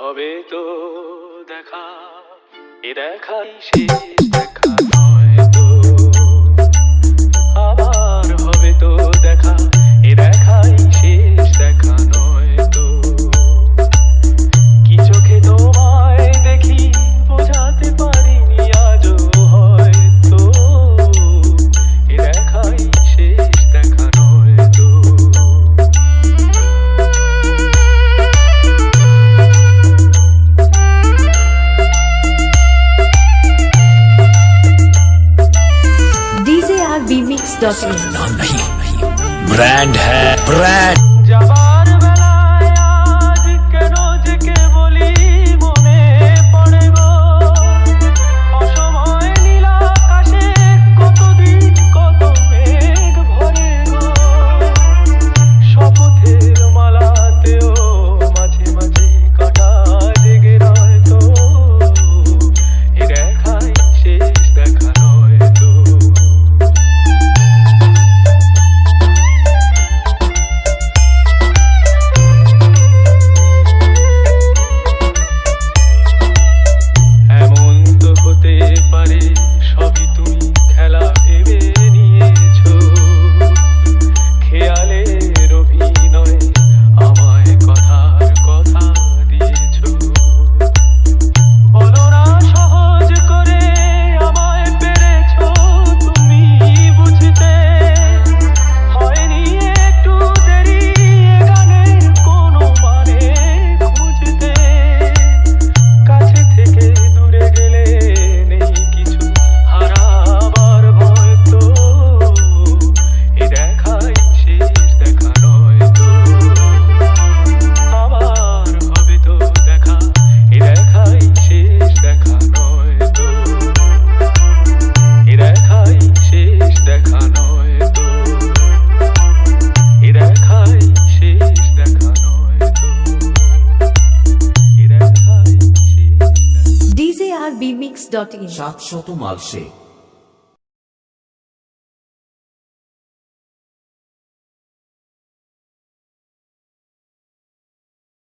হবে তো দেখা, এ দেখাই শেষ দেখা নয় তো। আবার হবে তো দেখা, এ দেখাই শেষ দেখা নয় তো। কি চোখে তোমায় দেখি বোঝাতে পারিনি আজও হয়তো, এ দেখাই শেষ দেখা নয় তো। DJRBmix.in नाम नहीं, ब्रांड है ब्रांड। যাবার বেলায় আজ কেন যে কে বলি মনে পড়ে গো, অসময় নীল আকাশে কতদিন কত মেঘ ভরে গো। শপথের মালাতেও মাঝে মাঝে কাটা জেগে রয় তো, এ দেখাই শেষ দেখা নয় তো। এমন তো হতে পারে সবই তুমি খেলা ভেবে নিয়েছো, খেয়ালের অভিনয়ে আমায় কথার কথা দিয়েছো। বলো না সহজ করে আমায় পেরেছো তুমি বুঝতে, হয়নি একটু দেরি এ গানের কোনো মানে খুঁজতে। কাছে থেকে দূরে গেলে নেই কিছু হারাবার ভয় তো, এ দেখাই শেষ দেখা নয় তো। আবার হবে তো দেখা, এ দেখাই শেষ দেখা নয় তো। এ দেখাই শেষ দেখা নয় তো। এ দেখাই শেষ দেখা নয় তো। এ দেখাই শেষ। DJRBmix.in 700 মালসে